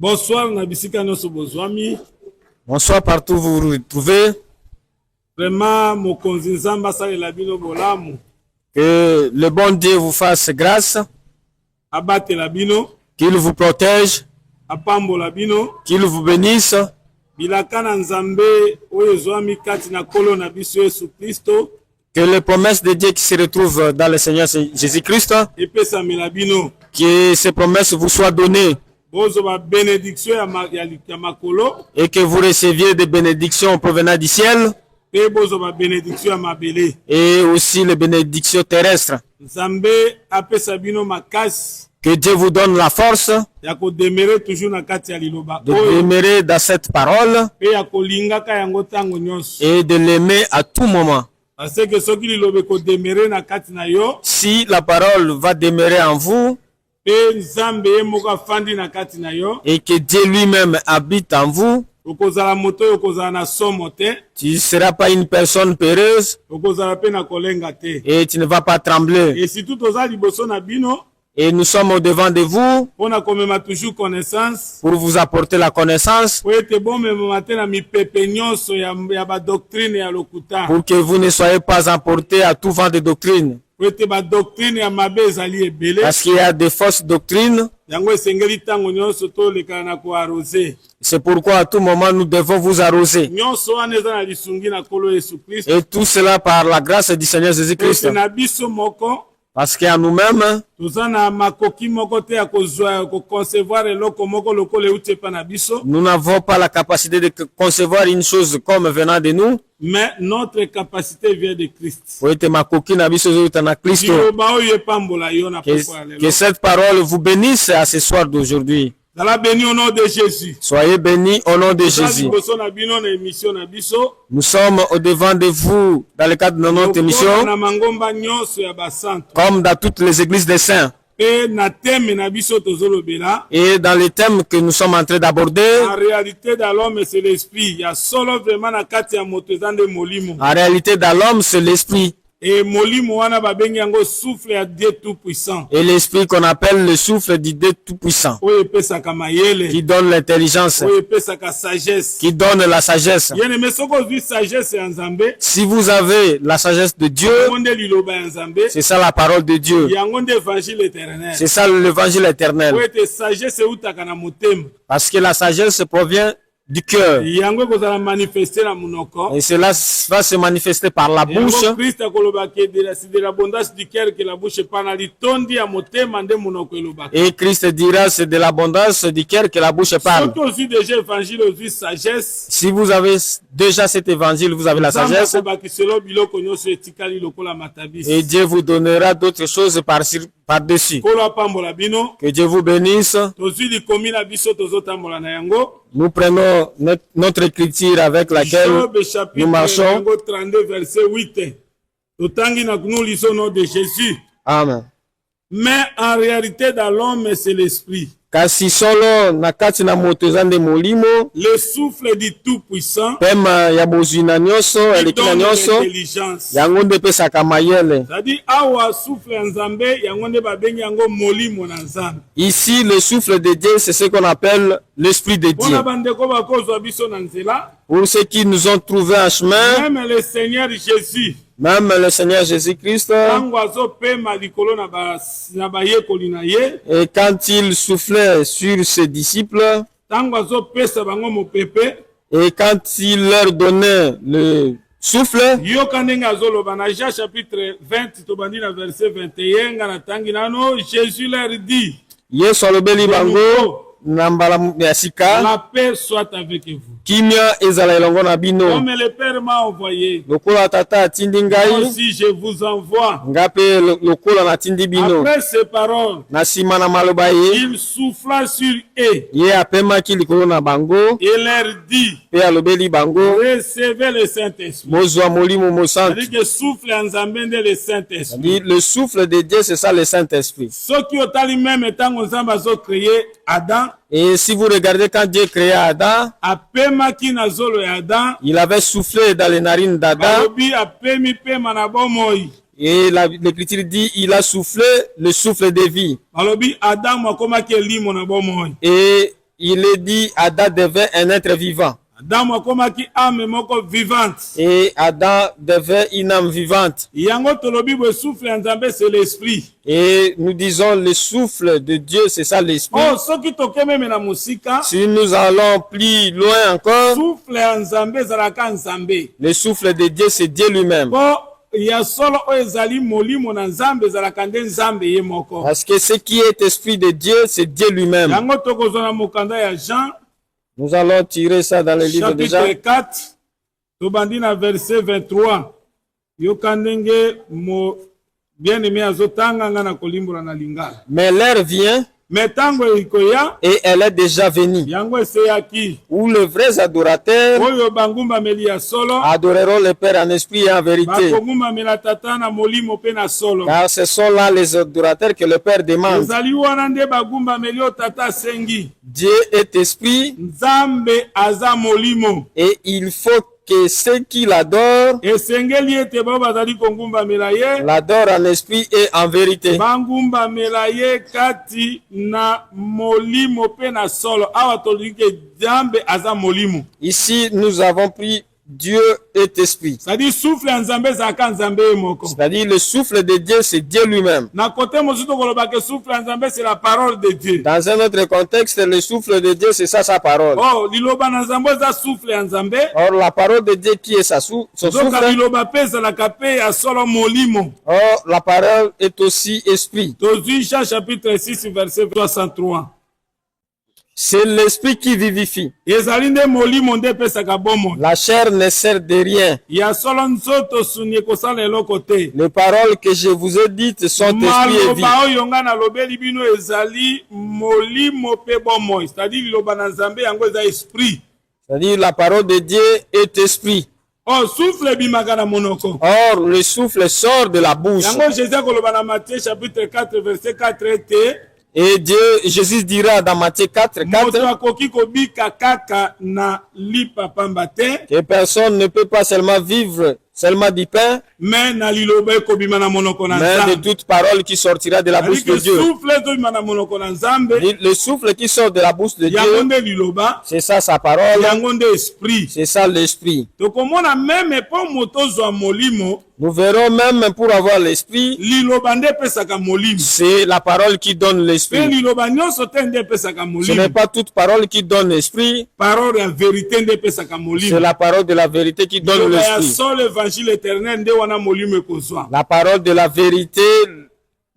Bonsoir, Nabisika Noso Bozwami. Bonsoir partout où vous vous retrouvez. Vraiment, mon konzinzamba sale labino bolamu. Que le bon Dieu vous fasse grâce. Abate labino. Qu'il vous protège. Apambo labino. Qu'il vous bénisse. Bilakana nzambe oyo zwami kati na kolo na biso Yesu Kristo. Que les promesses de Dieu qui se retrouvent dans le Seigneur Jésus-Christ, Epesa melabino. que ces promesses vous soient données. Bozo ba bénédiction ya makolo. Et que vous receviez des bénédictions provenant du ciel. Pe bozo ba bénédiction ya mabele. Et aussi les bénédictions terrestres. Nzambe apesa bino makasi. Que Dieu vous donne la force Ya ko demeurer toujours na kati ya liloba. de demeurer dans cette parole Pe ya ko lingaka yango tango nyonso. et de l'aimer à tout moment. Parce que soki lilobe ko demeurer na kati na yo. Si la parole va demeurer en vous Pe nzambe ye moko afandi na kati na yo. et que Dieu lui-même habite en vous, Okozala moto yo okozala na somo te. tu ne seras pas une personne peureuse Okozala pe na kolenga te. et tu ne vas pas trembler. Et surtout toza liboso na bino. Et nous sommes au devant de vous On a quand même toujours connaissance. pour vous apporter la connaissance, Pour être bon même matin na mi pepe nyonso ya ba doctrine ya lokuta. pour que vous ne soyez pas emportés à tout vent de doctrine. Pour être ba doctrine ya mabe ezali ebele. Parce qu'il y a des fausses doctrines. Yango esengeli tango nyonso to leka na ko arroser. C'est pourquoi à tout moment nous devons vous arroser. Nyonso wana eza na lisungi na kolo Yesu Kristo. Et tout cela par la grâce du Seigneur Jésus-Christ. Na biso moko. Parce qu'à nous-mêmes, Toza na makoki moko te ya kozwa ko concevoir eloko moko lokolo euti epa na biso. nous n'avons pas la capacité de concevoir une chose comme venant de nous. Mais notre capacité vient de Christ. Pour être ma coquine à biso na Christ. Liloba oyo epambola yo na poko ya lelo. Que cette parole vous bénisse à ce soir d'aujourd'hui. Zala béni au nom de Jésus. Soyez bénis au nom de Jésus. Liboso na bino na émission na biso. Nous sommes au devant de vous dans le cadre de notre émission, Na mangomba nyonso ya basanto. comme dans toutes les églises des saints. Pe na thème na biso tozolobela. Et dans les thèmes que nous sommes en train d'aborder, En réalité dans l'homme c'est l'esprit. Il y a solo vraiment na kati ya moto ezande molimo. en réalité dans l'homme c'est l'esprit. Et molimo wana babengi yango souffle ya Dieu tout puissant. Et l'esprit qu'on appelle le souffle du Dieu tout-puissant, Oyo epesaka mayele. qui donne l'intelligence, Oyo epesaka sagesse. qui donne la sagesse. Yene mesoko zwi sagesse ya Nzambe. Si vous avez la sagesse de Dieu, Yango nde liloba ya Nzambe. c'est ça la parole de Dieu. Yango nde évangile éternel. C'est ça l'évangile éternel. Po ete sagesse eutaka na motema. Parce que la sagesse provient du cœur. Yango ekozala manifester na munoko. Et cela va se manifester par la bouche. Yango Christ akolobaki c'est de l'abondance du cœur que la bouche parle. Litondi ya motema nde munoko elobaka. Et Christ dira, c'est de l'abondance du cœur que la bouche parle. Soki ozwi déjà évangile ozwi sagesse. Si vous avez déjà cet évangile, vous avez la sagesse. Akobaki selo biloko nyonso etikali lokola matabisi. Et Dieu vous donnera d'autres choses par-dessus. Kolo apambola bino. Que Dieu vous bénisse. Tozwi likomi na biso tozotambola na yango. Nous prenons notre écriture avec laquelle Job chapitre nous marchons. 32 verset 8. Totangi na nous lisons au nom de Jésus. Amen. Mais en réalité dans l'homme c'est l'esprit. Kasi solo na kati na moto ezande molimo, Le souffle du tout-puissant pema ya bozwina nyonso, qui elekina donne nyonso, l'intelligence. yango nde pesaka mayele. C'est-à-dire awa souffle ya Nzambe yango nde babengi yango molimo na Nzambe. Ici, le souffle de Dieu, c'est ce qu'on appelle l'esprit de Dieu. Pona bandeko bakozwa biso na nzela. Pour ceux qui nous ont trouvé un chemin, Même le Seigneur Jésus même le Seigneur Jésus-Christ, tango azopema likolo na bayekoli na ye. et quand il soufflait sur ses disciples, Tango azopesa bango mopepe. et quand il leur donnait le souffle, Yoka ndenge azoloba na Jean chapitre 20 tobandi na verset 21 nga na tangi nano Jésus leur dit Yesu alobeli bango na mbala ya sika, la paix soit avec vous. kimia ezala elongo na bino. Comme le Père m'a envoyé, Lokola tata atindi moi ngai, aussi je vous envoie. nga pe lokola natindi bino. Après ces paroles, Na nsima na maloba ye, il souffla sur eux ye apemaki likolo na bango, et leur dit, pe alobeli bango, recevez le Saint-Esprit. bozwa molimo mosantu. C'est-à-dire que souffle en Nzambe nde le Saint-Esprit. Dit, le souffle de Dieu, c'est ça le Saint-Esprit. Soki otali même tango Nzambe azo créer Adam, Et si vous regardez quand Dieu créa Adam, apemaki na zolo ya Adam, il avait soufflé dans les narines d'Adam. balobi apemi pema na bomoi. Et l'Écriture dit, il a soufflé le souffle de vie. Balobi Adam akomaki elimo na bomoi. Et il est dit Adam devait un être vivant. Adamu akomaki ame moko vivante. Et Adam devait une âme vivante. Yango tolobi bo souffle ya Nzambe c'est l'esprit. Et nous disons le souffle de Dieu, c'est ça l'esprit. Oh, soki tokememe na musika, Si nous allons plus loin encore, souffle ya Nzambe ezalaka Nzambe. le souffle de Dieu, c'est Dieu lui-même. Po ya solo oyo ezali molimo na Nzambe ezalaka nde Nzambe ye moko. Parce que ce qui est esprit de Dieu, c'est Dieu lui-même. Yango tokozwa na mokanda ya Jean, Nous allons tirer ça dans le livre de Jean. chapitre 4, tobandi na verset 23. Yoka ndenge mo bien-aimé azotanga nga na kolimbola na lingala. Mais l'heure vient, Me tango ekoya, et elle est déjà venue, yango eseyaki. où les vrais adorateurs Oyo bangumbameli ya solo, adoreront le Père en esprit et en vérité. bakogumbamela tata na molimo pe na solo. Car ce sont là les adorateurs que le Père demande. Ezali wana nde bagumbameli oyo tata asengi. Dieu est esprit Nzambe aza molimo. et il faut que ceux qui l'adorent Esengeli ete bao bazali kongumbamela ye, l'adorent en esprit et en vérité. bangumbamela ye kati na molimo pe na solo. Awa tolobi ke Nzambe aza molimo. Ici, nous avons pris Dieu est esprit. C'est-à-dire souffle ya Nzambe ezalaka Nzambe ye moko. C'est-à-dire le souffle de Dieu, c'est Dieu lui-même. Na kote mosusu tokoloba ke souffle ya Nzambe c'est la parole de Dieu. Dans un autre contexte, le souffle de Dieu, c'est ça sa parole. Oh, liloba na Nzambe eza souffle ya Nzambe. Or, la parole de Dieu qui est son Zoka souffle, liloba pe ezalaka pe ya solo molimo. or la parole est aussi esprit. Tozwi Jean chapitre 6 verset 63. C'est l'esprit qui vivifie. Ezali nde molimo nde epesaka bomoi. La chair ne sert de rien. Ya solo nzoto suni ekosala eloko te. Les paroles que je vous ai dites sont esprit et vie. Maloba oyo nga nalobeli bino ezali molimo pe bomoi. C'est-à-dire liloba na Nzambe yango eza esprit. C'est-à-dire la parole de Dieu est esprit. Oh, souffle ebimaka na monoko. Or, le souffle sort de la bouche. Yango Jésus akoloba na Matthieu chapitre 4 verset 4 ete Et Jésus dira dans Matthieu 4, moto 4, akoki kobika kaka na lipa pamba te, que personne ne peut pas seulement vivre seulement du pain, mais na liloba ekobima na monoko na mais de Nzambe. toute parole qui sortira de la bouche de Dieu. Souffle ezobima na monoko na Nzambe, Le souffle qui sort de la bouche de yango Dieu, nde liloba, c'est ça sa parole, yango nde esprit. c'est ça l'esprit. Tokomona meme po moto ozwa molimo, Nous verrons même pour avoir l'esprit, liloba nde epesaka molimo. c'est la parole qui donne Pe l'esprit. liloba nyonso te nde epesaka Ce n'est molimo. pas toute parole qui donne l'esprit, Parole ya vérité nde epesaka c'est molimo. la parole de la vérité qui donne Liloba ya l'esprit. solo évangile éternel nde wana molimo ekozwa. La parole de la vérité,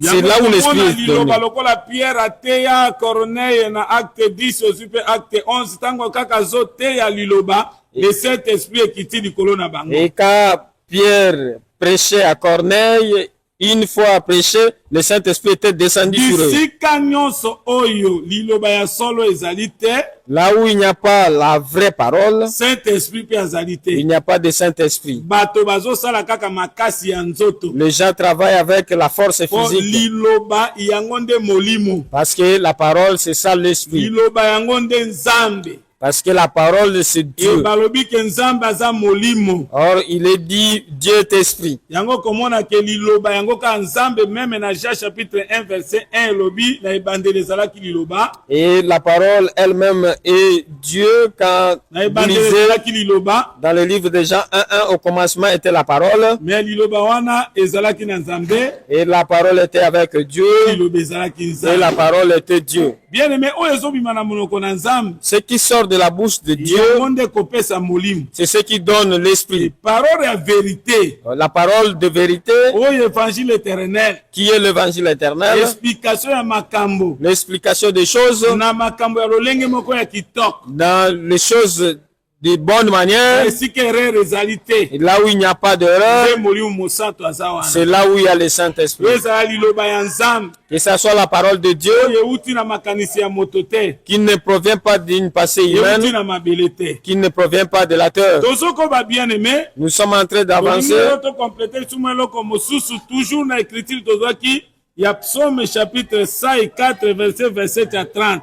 c'est là où l'esprit est donné. liloba lokola Pierre ateya Corneille na acte 10 aussi pe acte 11 tango kaka azoteya liloba le Saint-Esprit ekiti likolo na bango. Et quand Pierre prêchait à Corneille, une fois prêché, le Saint-Esprit était descendu sur eux. Bisika nyonso oyo liloba ya solo ezali te, Là où il n'y a pas la vraie parole, Saint-Esprit pe azali te. il n'y a pas de Saint-Esprit. Bato bazosala kaka makasi ya nzoto. Les gens travaillent avec la force Po physique. liloba yango nde molimo. Parce que la parole, c'est ça l'esprit. Liloba yango nde Nzambe. Parce que la parole, c'est Et Dieu. balobi ke Nzambe aza molimo. Or, il est dit, Dieu est esprit. Yango komona ke liloba yango ka Nzambe même na Jean chapitre 1 verset 1 lobi na ebandeli ezalaki liloba. Et la parole elle-même est Dieu. Quand Na vous ebandeli lisez ezalaki liloba. dans le livre de Jean 1:1, au commencement était la parole. Mais liloba wana ezalaki na Nzambe. Et la parole était avec Dieu. Liloba ezalaki Et la Nzambe. parole était Dieu. Bien aimé oyo ezobima na monoko na Nzambe. Ce qui sort de la bouche de Dieu, Yango nde kopesa molimo. c'est ce qui donne l'esprit. Parole ya vérité. La parole de vérité, Oyo évangile éternel. qui est l'évangile éternel, Explication ya makambo. l'explication des choses Na makambo ya lolenge moko ya kitoko. dans les choses de bonne manière. Esika erreur ezali te. Et là où il n'y a pas d'erreur, Nde molimo mosantu aza wana. c'est là où il y a le Saint-Esprit. Oyo ezala liloba ya Nzambe. Que ce soit la parole de Dieu, Oyo euti na makanisi ya moto te. qui ne provient pas d'une pensée Euti humaine, na mabele te. qui ne provient pas de la terre. Tozokoba bien aimé. Nous sommes en train d'avancer. To compléter suma eloko mosusu toujours na écriture tozwaki ya Psaume chapitre 104 verset 27 à 30.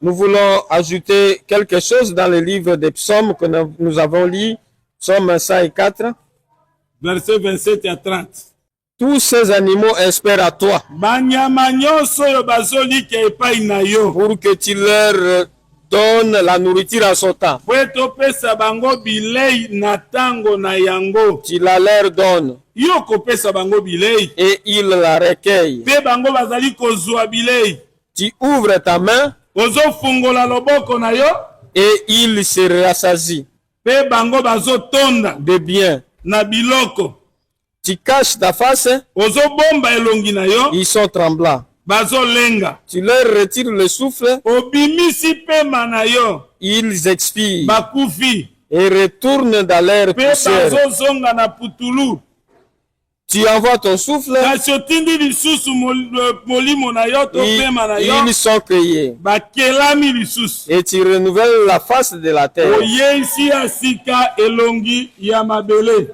Nous voulons ajouter quelque chose dans le livre des psaumes que nous avons lu, psaume 104, Verset 27 à 30. tous ces animaux espèrent à toi banyama nyonso oyo bazolika epai na yo pour que tu leur donnes la nourriture en son temps. po topesa bango bilei na tango na yango. Tu la leur donnes Yo kopesa bango bilei et ils la recueillent. pe bango bazali kozwa bilei. Tu ouvres ta main Ozofungola loboko na yo et ils se rassasient pe bango bazotonda de bien. na biloko. Tu caches ta face, Ozobomba elongi na yo ils sont tremblants. bazolenga. Tu leur retires le souffle, Obimisi pema na yo ils expirent bakufi et retournent dans leur pe poussière. bazozonga na putulu. Tu envoies ton souffle, Kasi otindi lisusu molimo na yo to pema na yo ils sont cueillis. bakelami lisusu. Et tu renouvelles la face de la terre. Oyeisi ya sika elongi ya mabele.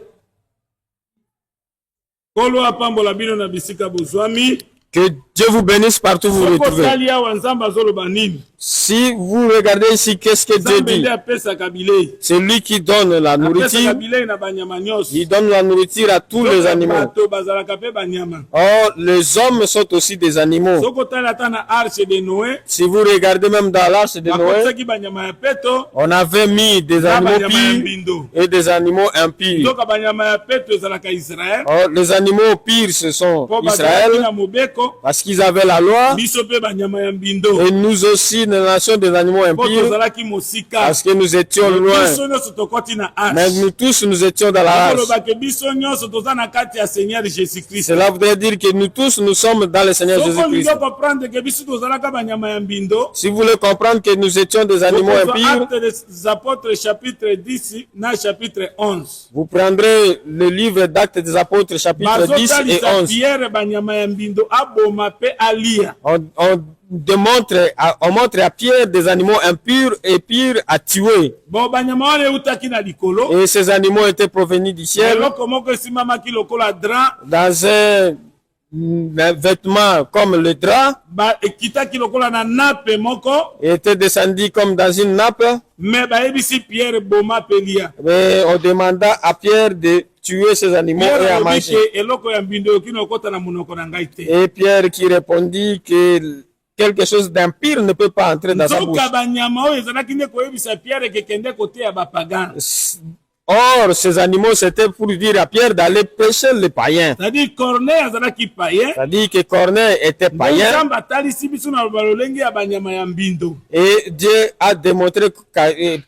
Kolo apambola bino na bisika bozwami. Que Dieu vous bénisse partout où vous vous Soko retrouvez. tali awa nzambe azoloba nini? Si vous regardez ici, qu'est-ce que Dieu Nzambe dit? nde apesaka bilei. C'est lui qui donne la Apesaka nourriture. bilei na banyama nyonso. Il donne la nourriture à tous les animaux. Bato bazalaka pe banyama. Or, les hommes sont aussi des animaux. Soko tali ata na arche de Noé. Si vous regardez même dans l'arche de Noé, Bakotisaki banyama ya peto on avait mis des na animaux banyama ya pires mbindo. et des animaux impurs. Soka banyama ya peto ezalaka Israël. Or, les animaux pires, ce sont Po bazalaki Israël, na mobeko. parce qu'ils avaient la loi, Biso pe banyama ya mbindo. et nous aussi, la nation des animaux Po impurs, tozalaki mosika. parce que nous étions loin. Biso nyonso tokoti na Mais arche. nous tous, nous étions dans la hache. Kolobake biso nyonso toza na kati ya Seigneur Jésus-Christ. Cela voudrait dire que nous tous, nous sommes dans le Seigneur Soko Jésus-Christ. lingi comprendre que biso tozalaka banyama ya mbindo. Si vous voulez comprendre que nous étions des animaux impurs, Actes des Apôtres chapitre 10 na chapitre 11. vous prendrez le livre d'Actes des Apôtres, chapitre 10 et Bazotalisa 11. Pierre banyama ya mbindo aboma pe alia. On montre à Pierre des animaux impurs et pires à tuer. Bon banyama wana eutaki na likolo. Et ces animaux étaient provenus du ciel Eloko moko esimamaki lokola drap. dans un vêtement comme le drap, Ba ekitaki lokola na nape moko. était descendu comme dans une nappe. Me bayebisi Pierre boma pe lia. Et on demanda à Pierre de tuer ces animaux et Pierre à alobi manger. ke eloko ya mbindo okino okota na monoko na ngai te. Et Pierre qui répondit que quelque chose d'impire ne peut pas entrer dans sa bouche. Nzoka banyama oyo ezalaki nde koyebisa Pierre kekende koteya bapagana. Or, ces animaux, c'était pour dire à Pierre d'aller prêcher les païens. C'est-à-dire Corneille azalaki païen. C'est-à-dire que Corneille était païen. Nzambe atalisi biso na balolenge ya banyama ya mbindo. Et Dieu a démontré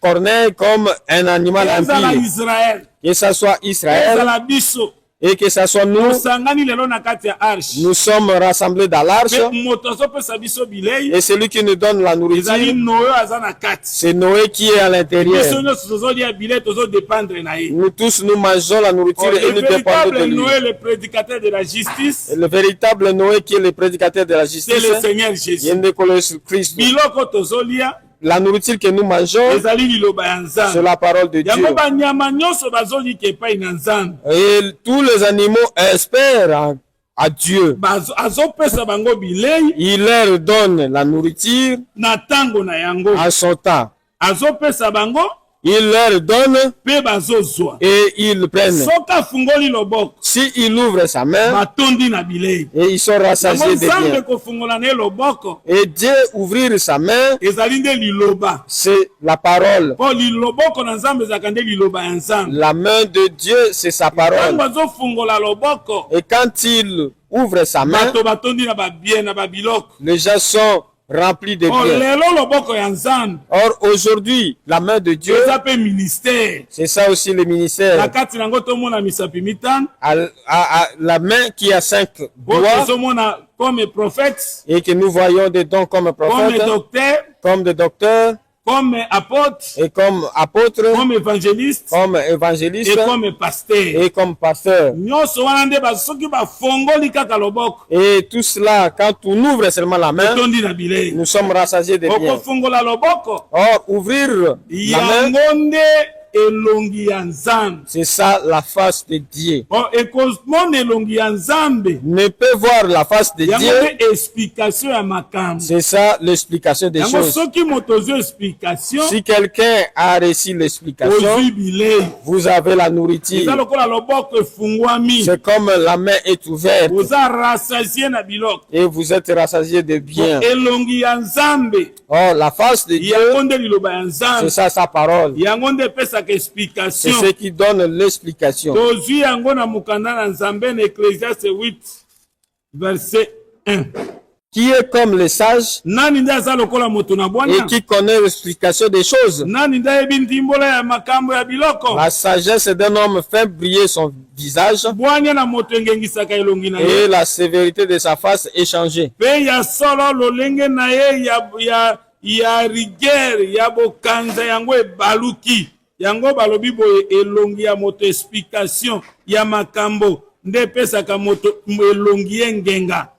Corneille comme un animal Ezala impur. Israël. Que ce soit Israël Ezala biso. et que ce soit nous, Tosangani lelo na kati ya arche. nous sommes rassemblés dans l'arche. Pe moto azopesa biso bilei. Et celui qui nous donne la Ezali nourriture, Noé aza na kati. c'est Noé qui est à Biso l'intérieur. nyonso tozolia bilei tozodépendre na ye. Nous tous, nous mangeons la nourriture et Le nous dépendons de véritable lui. Noé, le prédicateur de la justice, Et le véritable Noé qui est le prédicateur de la c'est justice, le Seigneur Jésus. Christ. Biloko tozolia La nourriture que nous mangeons, ezali liloba ya c'est Nzambe. la parole de Dieu. Yango banyama nyonso bazolika epai na Nzambe. Et tous les animaux espèrent à Dieu. Azopesa bango bilei Il leur donne la nourriture na tango na yango. à son temps. Azopesa bango Il leur donne pe bazozwa. et ils prennent. Soki afungoli loboko S'il ouvre sa main, batondi na bilei. et ils sont Yango rassasiés de Nzambe bien. kofungola na ye loboko Et Dieu ouvrir sa main, ezali nde liloba. c'est la parole. Po loboko na Nzambe ezalaka nde liloba ya Nzambe. La main de Dieu, c'est sa Ntango parole. azofungola loboko Et quand il ouvre sa main, bato batondi na babien na babiloko. les gens sont remplis de Oh, bien. lelo loboko ya Nzambe Or, aujourd'hui, la main de Dieu, eza pe ministère. c'est ça aussi le Na ministère. kati nango tomona misapi mitano. À la main qui a 5 Oyo doigts tozomona comme prophète, et que nous voyons des dons comme comme prophètes, docteur, comme des docteurs comme apôtre, et comme apôtres, comme évangéliste comme et évangélistes comme pasteur. et comme pasteurs. Nyonso wana nde soki bafongoli kaka loboko Et tout cela, quand on ouvre seulement la main, tondi na bilei. nous sommes rassasiés de bien. Okofungola loboko Or, ouvrir la main, yango nde elongi ya Nzambe. C'est ça la face de Dieu. Ekomona elongi ya Nzambe. Ne peut voir la face de Yango Dieu. pe explication ya makambo. C'est ça l'explication des Yango choses. soki moto ozwi explication, Si quelqu'un a reçu l'explication, ozwi bilei. vous avez la Eza nourriture. lokola loboko efungwami. C'est comme la main est ouverte Oza rassasié na biloko. et vous êtes rassasié de bien. Elongi ya Nzambe. Or, la face de Dieu, Yango nde liloba ya c'est Nzambe. ça sa parole. Yango nde epesaka C'est explication. ce qui donne l'explication. Tozwi yango na mokanda na Nzambe na Ecclésiaste 8 verset 1. Qui est comme les sages Nani nde aza lokola moto na et bwana? qui connaît l'explication des choses. Nani nde ayebi ndimbola ya makambo ya biloko? La sagesse d'un homme fait briller son visage Bwanya na moto engengisaka elongi na et ye. la sévérité de sa face est changée. Pe ya solo lolenge na ye ya rigueur ya bokanza yango ebaluki. Yango balobi boye elongi ya moto explication ya makambo nde epesaka moto elongi ye ngenga.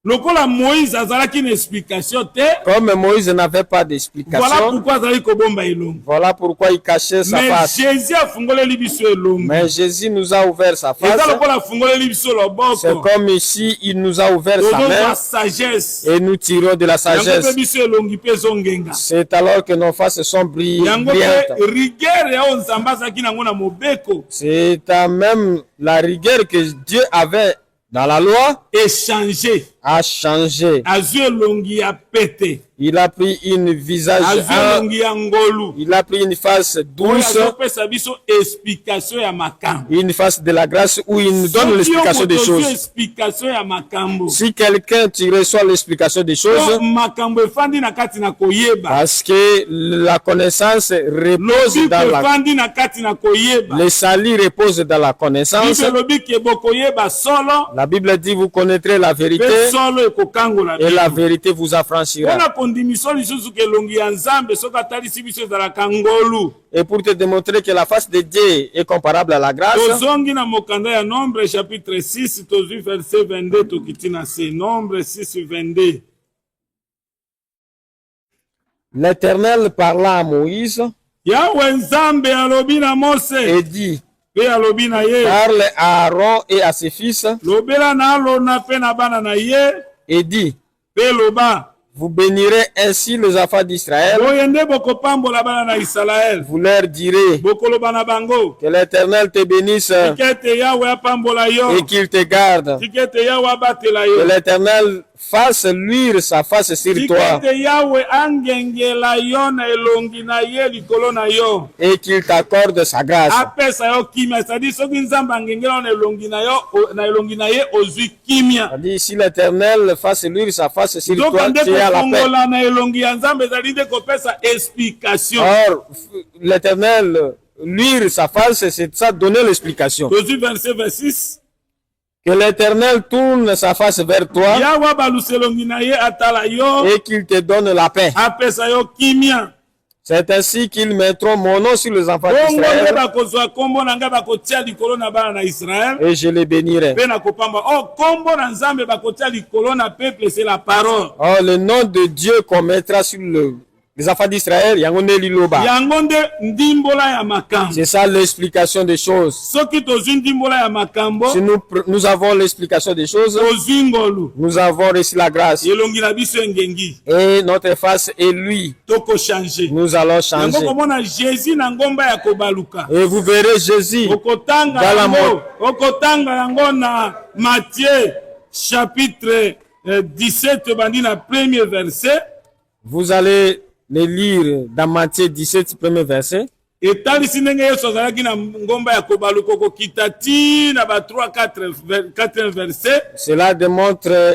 Lokola Moïse azalaki une explication te. Comme Moïse n'avait pas Voilà d'explication, pourquoi azali kobomba elongi. voilà pourquoi il cachait sa Mais face. Jésus afungoleli biso elongi. Mais Jésus nous a ouvert sa face. Eza lokola afungoleli biso C'est loboko. comme ici, il nous a ouvert sa Tozozwa main sagesse. et nous tirons de la Yango sagesse. pe biso elongi pe zongenga. C'est alors que nos faces sont Yango brillantes. pe rigueur ya oyo Nzambe azalaki nango na mobeko C'est à même la rigueur que Dieu avait dans la loi échangé. a changé. Azwi elongi ya pete. Il a pris une visage, Azwi elongi ya ngolu. il a pris une face Oyo douce, azopesa biso explication ya makambo. une face de la grâce où il nous donne l'explication des choses. Explication ya makambo. Si quelqu'un tu reçoit l'explication des choses, Makambo efandi na kati na koyeba. parce que la connaissance repose Lobi dans la efandi na kati na koyeba. le salut repose dans la connaissance. Bible lobi ke bokoyeba solo. La Bible dit vous connaîtrez la vérité Pe solo ekokangola et la bino. vérité vous affranchira. Mpona kondimiso lisusu ke elongi ya Nzambe soki atalisi biso ezalaka ngolu. Et pour te démontrer que la face de Dieu est comparable à la grâce, Tozongi na mokanda ya Nombre chapitre 6 tozwi verset 22 tokiti na se. Nombre 6 22. l'Éternel parla à Moïse Yawe Nzambe alobi na Mose et dit, pe alobi na ye parle à Aaron et à ses fils lobela na alona pe na bana na ye et dit, pe loba vous bénirez ainsi les enfants d'Israël, boye nde bokopambola bana na Israel. vous leur direz Bokoloba na bango que l'Éternel te bénisse tika ete Yawe apambola yo, et qu'il te garde, tika ete Yawe abatela que yo, l'Éternel fasse luire sa face sur tika toi ete Yawe angengela yo na elongi na ye likolo na yo, et qu'il t'accorde sa grâce. apesa yo kimia. C'est-à-dire soki Nzambe angengela yo na elongi na yo na elongi na ye ozwi kimia. C'est-à-dire, si l'Éternel fasse luire sa face sur Zoka toi, nde tu as la paix. kofongola na elongi ya Nzambe ezali nde kopesa explication. Or, l'Éternel luire sa face, c'est ça donner l'explication. Tozwi verset 26. Que l'Éternel tourne sa face vers toi Yawe abalusa elongi na ye atala yo, et qu'il te donne la paix. apesa yo kimia. C'est ainsi qu'ils mettront mon nom sur les enfants Bongo nde d'Israël bakozwa kombo na ngai bakotia likolo na bana na Israel et je les bénirai. mpe na kopamba. Kombo na Nzambe bakotia likolo na peuple, c'est la parole. Or, le nom de Dieu qu'on mettra sur les enfants d'Israël, yango nde liloba. Yango nde ndimbola ya makambo. C'est ça l'explication des choses. Soki tozwi ndimbola ya makambo, Si nous avons l'explication des choses, tozwi ngolu, nous avons reçu la grâce. elongi na biso engengi, Et notre face est lui. tokochange. Nous allons Yango changer. komona Jésus na ngomba ya kobaluka. Et vous verrez Jésus Okotanga dans la yango, okotanga yango na Matthieu chapitre 17 bandi na premier verset. Vous allez le lire dans Matthieu 17, premier verset. Etalisi ndenge Yesu azalaki na ngomba ya kobaluka kokita ti na ba 3-4 verset. Cela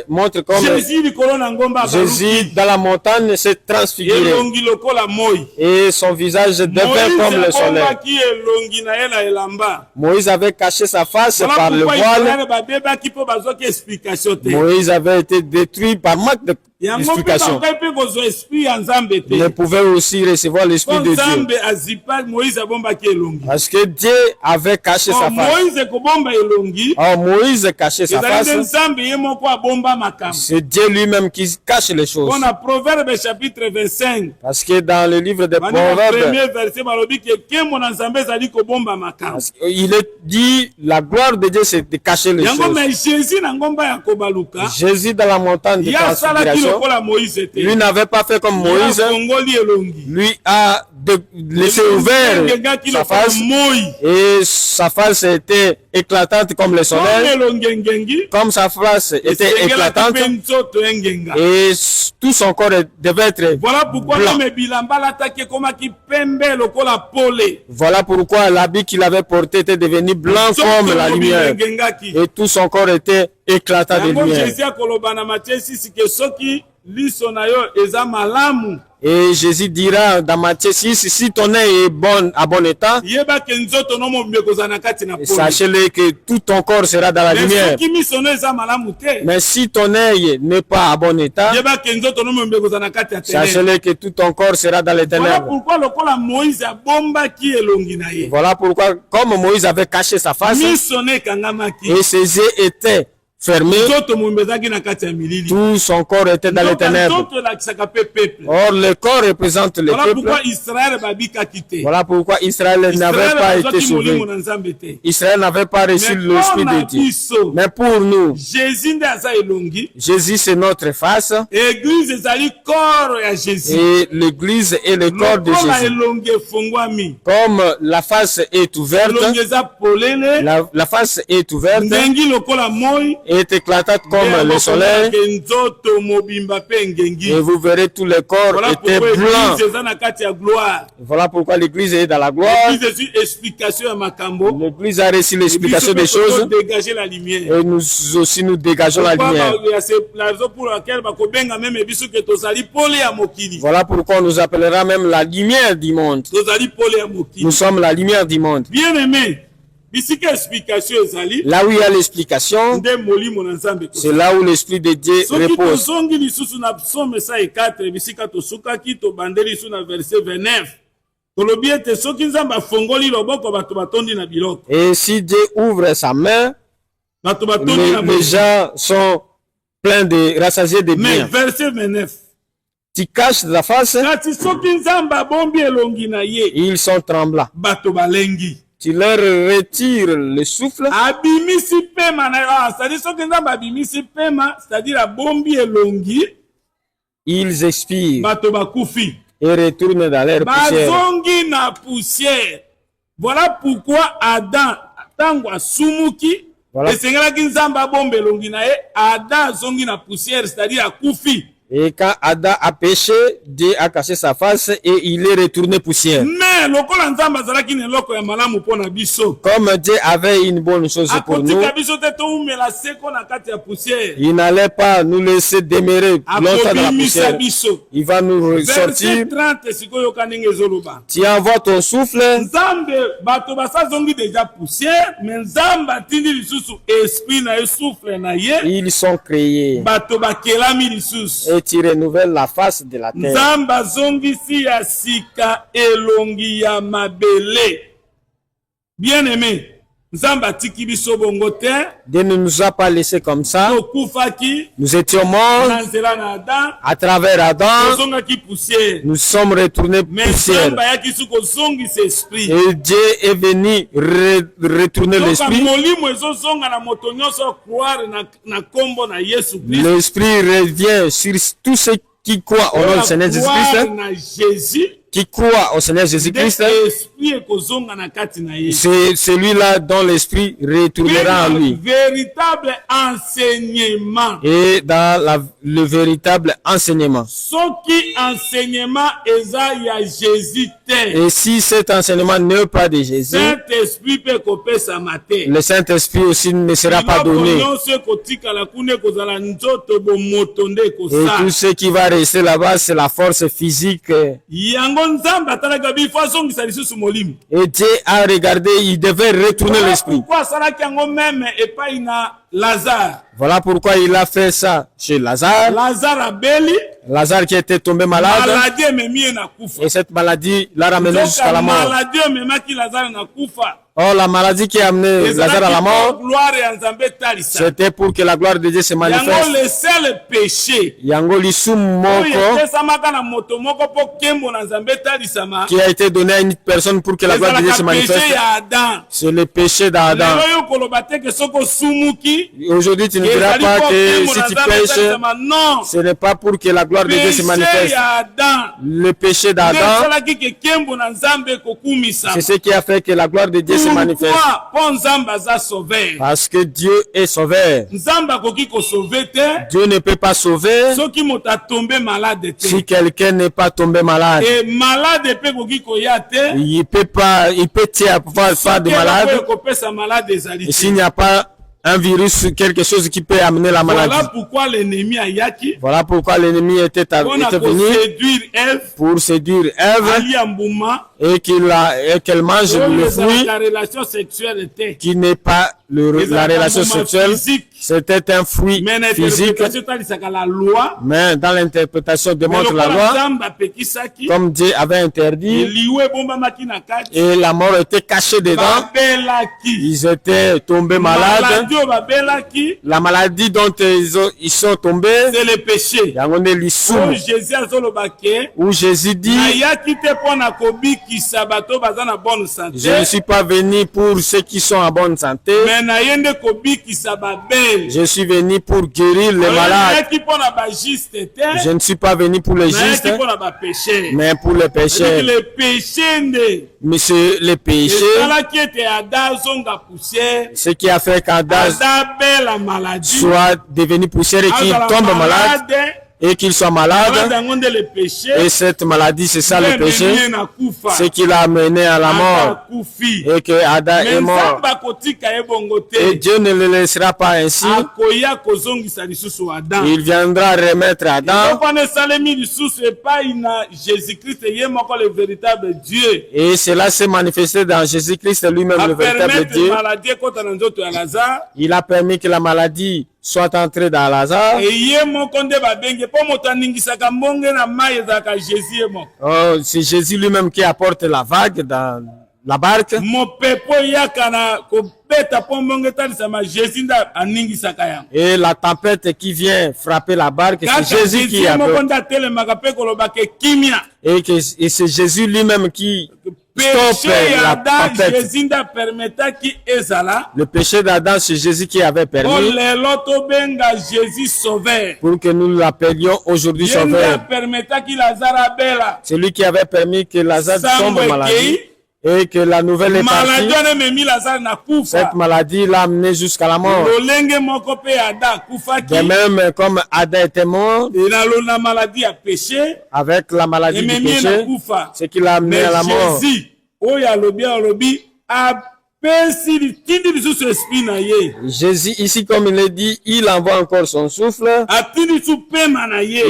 montre comme Jésus likolo na ngomba Jésus abaluki dans la montagne s'est transfiguré elongi lokola moi. et son visage devint comme le Moïse soleil. akombaki elongi na ye na elamba. Moïse avait caché sa face par Voilà le pourquoi voile. Israël babebaki mpo bazwaki explication te. Moïse avait été détruit par manque yango mpe explication. bakoki mpe kozwa esprit ya nzambe te Ne pouvait aussi recevoir l'Esprit po de Dieu. nzambe azipa moïse abombaki elongi Parce que Dieu avait caché sa face. moïse kobomba elongi Or, Moïse cachait sa ezali nde face. nzambe ye moko abomba makambo C'est Dieu lui-même qui cache les choses. mpona proverbe chapitre 25 Parce que dans le livre des bani na Proverbes, premier verset balobi ke nkembo na nzambe ezali kobomba makambo il est dit la gloire de Dieu c'est de cacher les yango choses. me jésus na ngomba ya kobaluka Jésus dans la montagne de ye asalaki transfiguration, lokola moïse te lui n'avait pas fait comme Ye Moïse, afongoli elongi lui a laissé ouvert engengaki sa lokola face moi et sa face était éclatante comme le comme soleil, elongi engengi comme sa face était esengelaki éclatante mpe nzoto engenga et tout son corps devait être voilà pourquoi blanc. meme bilamba alataki ekomaki pembe lokola pole Voilà pourquoi l'habit qu'il avait porté était devenu blanc comme la lumière engengaki et tout son corps était éclatant de yango lumière. jésus akoloba na matthieu 6 ke soki liso na yo eza malamu Et Jésus dira dans Matthieu 6, si ton œil est bon, à bon état, yebake nzoto no mobimbe kozala na kati na pole sachez-le que tout ton corps sera dans la mais lumière. soki miso no eza malamu te Mais si ton œil n'est pas à bon état, yebake nzoto no mobimbe kozala na kati ya ténèbre sachez-le que tout ton corps sera dans les voilà ténèbres. pourquoi lokola moïse abombaki elongi na ye Voilà pourquoi, comme Moïse avait caché sa face miso no ekangamaki et ses yeux étaient fermés, nzoto mobimbe ezalaki na kati ya milili tout son corps était dans les ténèbres. nzoto elakisaka mpe peuple Or, le corps représente le voilà peuple. pourquoi israel babikaki te Voilà pourquoi Israël n'avait pas été bazwaki sauvé. molimo na nzambe te Israël n'avait pas reçu Mais l'Esprit mpona de Dieu. biso Mais pour nous, jésus nde aza elongi Jésus c'est notre face église ezali corps ya jésus et l'Église est le corps de lokola Jésus. elongi efungwami Comme la face est ouverte, elongi eza polele la face est ouverte, ngengi lokola moi est éclatante comme le soleil, nzoto mobimba mpe engengi et vous verrez tous les corps voilà étaient pourquoi blancs. église eza na kati ya gloire Voilà pourquoi l'Église est dans la gloire. église ezwi explication ya makambo L'Église a reçu l'explication des choses dégager la lumière et nous aussi nous dégageons la lumière. la raison pour laquelle bakobenga meme biso ke tozali pole ya mokili Voilà pourquoi on nous appellera même la lumière du monde. tozali pole ya mokili Nous sommes la lumière du monde. bien aimé bisika explication ezali Là où il y a l'explication, nde molimo na nzambe c'est là où l'Esprit de Dieu soki repose. tozongi lisusu na psaume 104 bisika tosukaki tobandeli lisusu na verset 29 tolobi ete soki nzambe afongoli loboko bato batondi na biloko Et si Dieu ouvre sa main, bato batondi na les gens sont pleins de rassasiés de mais biens. verset 29 Tu caches ta face, kati soki nzambe abombi elongi na ye ils sont tremblants. bato balengi Tu leur retires le souffle, abimisi pema na yo c'est-à-dire soki nzambe abimisi pema c'est-à-dire abombi elongi ils expirent bato bakufi et retournent dans leur poussière. bazongi na poussière voilà pourquoi adam ntango asumuki Voilà. esengelaki nzambe abomba elongi na ye adam azongi na poussière c'est-à-dire akufi Et quand Adam a péché, Dieu a caché sa face et il est retourné poussière. mais lokola nzambe azalaki na eloko ya malamu mpo na biso Comme Dieu avait une bonne chose pour nous, akotika biso te toumela seko na kati ya poussière il n'allait pas nous laisser demeurer longtemps dans la akobimisa poussière. biso Il va nous verset ressortir. 30 sikoyo yoka ndenge ezoloba Tu envoies ton souffle, nzambe bato basazongi deja poussière mais nzambe atindi lisusu esprit na ye souffle na ye ils sont créés. bato bakelami lisusu Et tu renouvelles la face de la terre. nzambe azongisi ya sika elongi ya mabele bien aimé nzambe atiki biso bongo te Dieu ne nous a pas laissés comme ça. tokufaki Nous étions morts na nzela na adam à travers Adam. tozongaki poussière Nous sommes retournés mais poussière. nzambe ayaki su kozongisa esprit Et Dieu est venu retourner soka l'esprit. molimo ezozonga na moto nyonso croire na nkombo na yesu kristo L'esprit revient sur tous ceux qui croient au nom du Seigneur Jésus-Christ, na jésus qui croient au Seigneur Jésus-Christ. nde esprit ekozonga na kati na ye C'est celui-là dont l'esprit retournera en lui. véritable enseignement Et dans le véritable enseignement. soki enseignement eza ya jésus te Et si cet enseignement n'est pas de Jésus, saint-esprit mpe kopesama te le Saint-Esprit aussi ne sera pas biloko donné. nyonso ekotikala kuna ekozala nzoto bomoto nde Et tout ekosala ce qui va rester là-bas, c'est la force physique. yango nzambe atalaka bifo azongisa lisusu molimo Et Dieu a regardé, il devait retourner l'esprit. pourquoi asalaki yango meme epai na lazare Voilà pourquoi il a fait ça chez Lazare. Lazare abeli, Lazare qui était tombé malade. maladie ememi na kufa. Et cette maladie l'a ramené jusqu'à la mort. Maladie ememaki Lazare na kufa. Or, la maladie qui a amené Lazare à la mort, c'était pour que la gloire de Dieu se manifeste. Yango le seul péché Yango lisum moko qui a été donné à une personne pour que la gloire de Dieu se manifeste. C'est le péché d'Adam. Aujourd'hui, tu ne diras pas que si tu pêches, ce n'est pas pour que la gloire de Dieu se manifeste. Le péché d'Adam, c'est ce qui a fait que la gloire de Dieu se manifeste. Parce que Dieu est sauveur. Dieu ne peut pas sauver si quelqu'un n'est pas tombé malade. Il peut pas de malade. Et s'il n'y a pas un virus, quelque chose qui peut amener la maladie. Voilà pourquoi l'ennemi était venu pour séduire Ève et qu'elle mange le fruit qui n'est pas la relation sexuelle. C'était un fruit physique. Mais dans l'interprétation démontre la loi, comme Dieu avait interdit, et la mort était cachée dedans, ils étaient tombés malades. La maladie dont ils sont tombés, c'est le péché. Où Jésus dit, je ne suis pas venu pour ceux qui sont en bonne santé, je suis venu pour guérir les malades. Je ne suis pas venu pour les justes, mais pour les pécheurs. Mais c'est le péché, ce qui a fait qu'Adam soit devenu poussière et qu'il tombe malade. Et qu'il soit malade, et cette maladie, c'est ça le péché, c'est qu'il a mené à la mort, et que Adam est mort, et Dieu ne le laissera pas ainsi. Il viendra remettre Adam, et cela s'est manifesté dans Jésus-Christ lui-même, le véritable Dieu. Il a permis que la maladie soit entrée dans Lazare. Oh, c'est Jésus lui-même qui apporte la vague dans la barque. Et la tempête qui vient frapper la barque, c'est Jésus qui apporte. Et c'est Jésus lui-même qui stoppe la tempête. Le péché d'Adam, c'est Jésus qui avait permis pour que nous l'appelions aujourd'hui sauveur. C'est lui qui avait permis que Lazare tombe malade et que la nouvelle est partie. Cette maladie l'a amené jusqu'à la mort. De même, comme Adam était mort avec la maladie du péché, c'est qu'il l'a amené à la mort. Jésus, ici, comme il est dit, il envoie encore son souffle.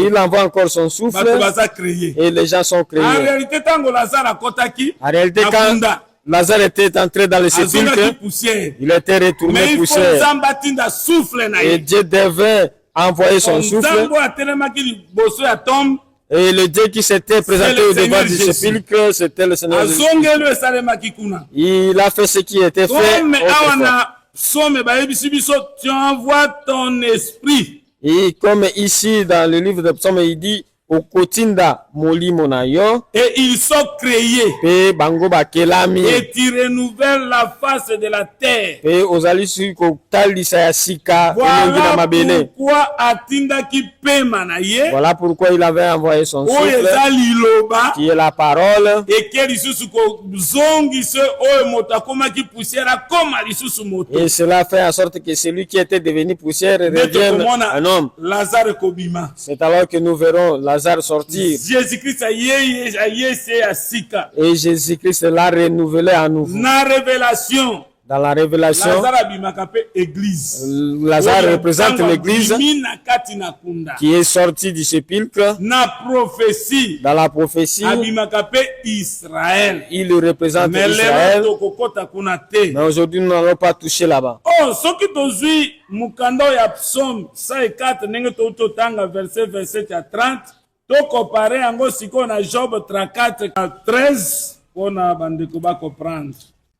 Il envoie encore son souffle. Et les gens sont créés. En réalité, quand Lazare était entré dans le sépulcre, il était retourné poussière. Et Dieu devait envoyer son souffle. Et le Dieu qui s'était présenté au devant du sépulcre, c'était le Seigneur Jésus. Il a fait ce qui était fait. Tu envoies ton esprit. Et comme ici dans le livre de Psaume, il dit, et ils sont créés. Et tu renouvelles la face de la terre. Voilà pourquoi il avait envoyé son souffle, qui est la parole. Et cela fait en sorte que celui qui était devenu poussière revienne un homme. C'est alors que nous verrons Lazare sortir. Et Jésus-Christ l'a renouvelé à nouveau. Dans la révélation, Lazare représente l'église qui est sortie du sépulcre. Dans la prophétie, il représente Israël. Mais aujourd'hui, nous n'allons pas toucher là-bas. Oh, ce qui tozui mukando ya psaume 104 nenge totanga verset 30 to comparer yango siko na Job 34 13 pona bandeko ba comprendre.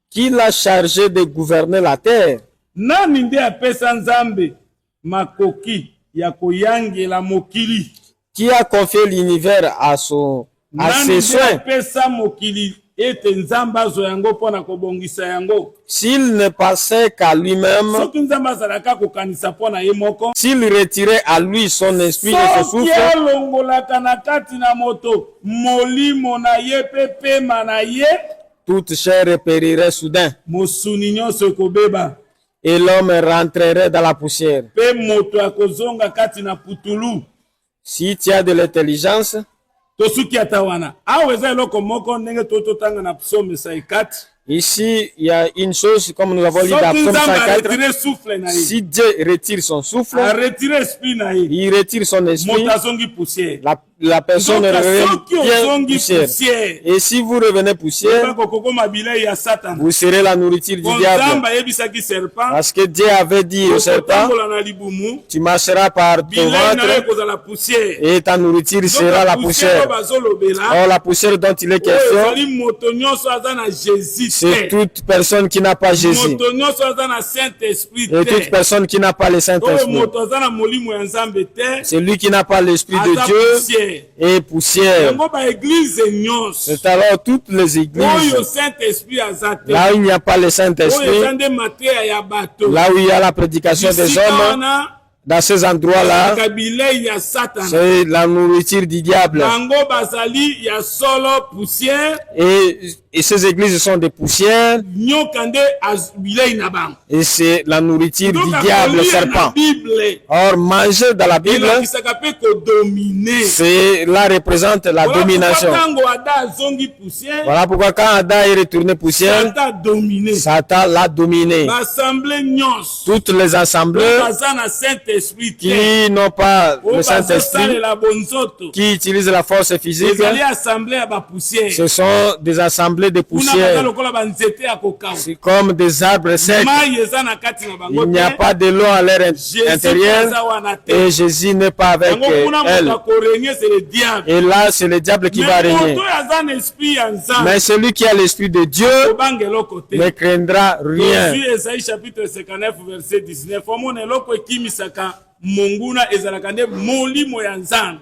Qui l'a chargé de gouverner la terre? Nani ndiye apesa Nzambe makoki ya koyangela mokili? Qui a confié l'univers à ses soins? Nani ndiye apesa mokili ete Nzambe azo yango pona kobongisa yango? S'il ne pensait qu'à lui-même, soki Nzambe azalaka kokanisa pona ye moko, s'il retirait à lui son esprit et son souffle, soki alongolaka na kati na moto molimo na ye pe pema na ye, toute chair périrait soudain et l'homme rentrerait dans la poussière. Si tu as de l'intelligence, ici, il y a une chose, comme nous avons lu dans Psaume 104, si Dieu retire son souffle, il retire son esprit, la personne revient poussière. Et si vous revenez poussière, vous serez la nourriture du diable. Parce que Dieu avait dit au serpent, tu marcheras par ton ventre et ta nourriture sera la poussière. Or, la poussière dont il est question, c'est toute personne qui n'a pas Jésus. Et toute personne qui n'a pas le Saint-Esprit. C'est lui qui n'a pas l'Esprit de Dieu et poussière. C'est alors toutes les églises, là où il n'y a pas le Saint-Esprit, là où il y a la prédication des hommes, dans ces endroits-là, c'est la nourriture du diable. Et ces églises sont des poussières. Et c'est la nourriture du diable, le serpent. Or, manger dans la Bible, cela représente la domination. Voilà pourquoi quand Adam est retourné poussière, Satan l'a dominé. Toutes les assemblées qui n'ont pas le Saint-Esprit, qui utilisent la force physique, ce sont des assemblées de poussière. C'est comme des arbres secs. Il n'y a pas de l'eau à l'air intérieur et Jésus n'est pas avec elle. Et là, c'est le diable qui va régner. Mais celui qui a l'esprit de Dieu ne craindra rien. Monguna ezalaka nde molimo ya Nzambe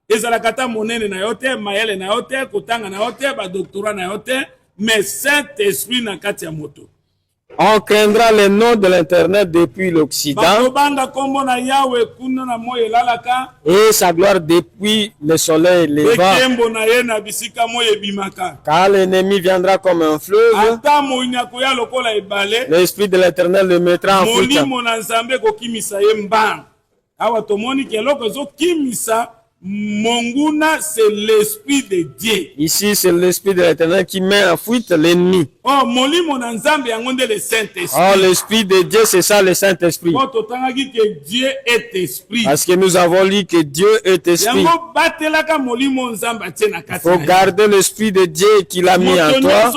ezalaka ta monene na yote mayele na yote kotanga na yote ba doctorat na yote mais Saint-Esprit na kati ya moto. On craindra le nom de l'Internet depuis l'Occident et sa gloire depuis le soleil levant. Car l'ennemi viendra comme un fleuve, l'Esprit de l'Éternel le mettra en fuite. Monguna, c'est l'esprit de Dieu. Ici, c'est l'esprit de l'Éternel qui met en fuite l'ennemi. Oh, le Saint-Esprit. Oh, l'esprit de Dieu, c'est ça le Saint-Esprit. Que Dieu est esprit. Parce que nous avons lu que Dieu est esprit. Il faut garder l'esprit de Dieu qu'il a mis en toi.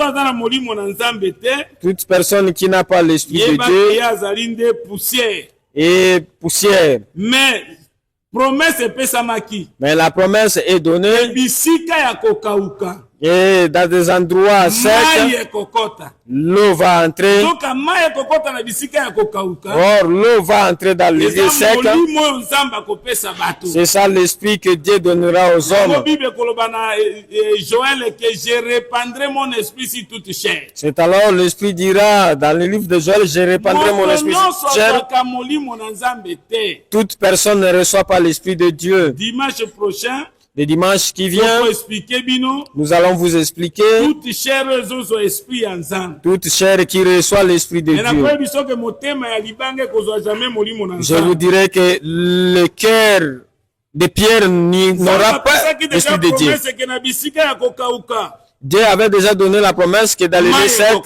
Toute personne qui n'a pas l'esprit de Dieu et poussière. Mais la promesse est donnée. Et dans des endroits secs, l'eau va entrer. Or, l'eau va entrer dans les lieux secs. C'est ça l'esprit que Dieu donnera aux hommes. C'est alors l'esprit dira dans le livre de Joël, je répandrai mon esprit sur chair. Toute personne ne reçoit pas l'esprit de Dieu. Dimanche prochain, le dimanche qui vient, nous allons vous expliquer toute chair qui reçoit l'esprit de Dieu. Je vous dirai que le cœur de Pierre n'aura pas l'esprit de Dieu. Dieu avait déjà donné la promesse que dans les lieux secs,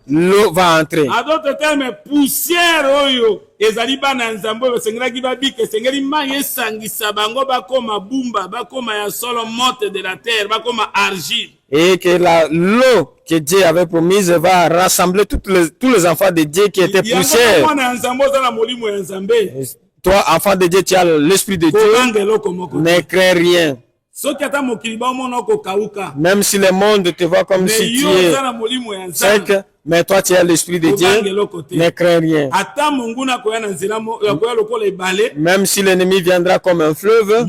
l'eau va entrer. En d'autres termes, poussière oyo ezali bana nzambe basengelaki babika esengeli mai esangisa bango bakoma bumba bakoma ya solo mote de la terre bakoma argile. Et que l'eau que Dieu avait promise va rassembler tous les enfants de Dieu qui étaient poussière. Toi, enfant de Dieu, tu as l'esprit de Dieu. Ne crains rien. Même si le monde te voit comme si tu es sec, mais toi tu as l'esprit de Dieu, ne crains rien. Même si l'ennemi viendra comme un fleuve,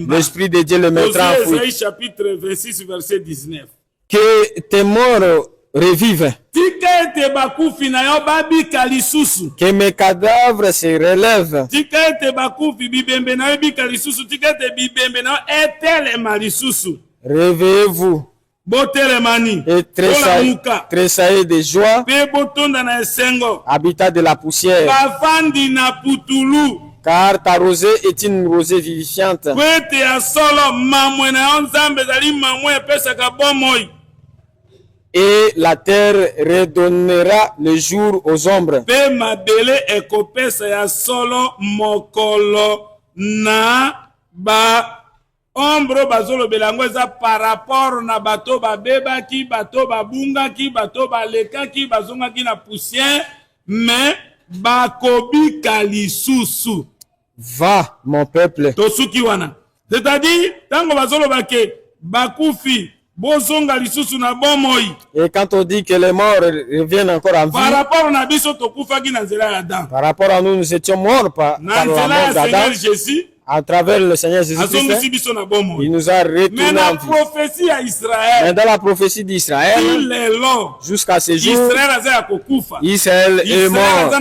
l'esprit de Dieu le mettra en fuite. Chapitre 26, verset 19. Que tes morts revivent. Que mes cadavres se relèvent. Réveillez-vous et tressaillez de joie, habitat de la poussière, car ta rosée est une rosée vivifiante. Et la terre redonnera le jour aux ombres. Ombre bazolo belango eza par rapport na bato babebaki bato babungaki bato balekaki bazongaki na poussière mais bakobika lisusu. Va mon peuple. Tosuki wana. C'est-à-dire tango bazolo bake bakufi bozonga lisusu na bomoi. Et quand on dit que les morts reviennent encore en vie, par rapport na biso tokufaki na nzela ya Adam. Par rapport à nous, nous étions morts par la mort d'Adam. À travers le Seigneur Jésus-Christ, il nous a retourné en vie. Mais dans la prophétie d'Israël, jusqu'à ce jour, Israël est mort.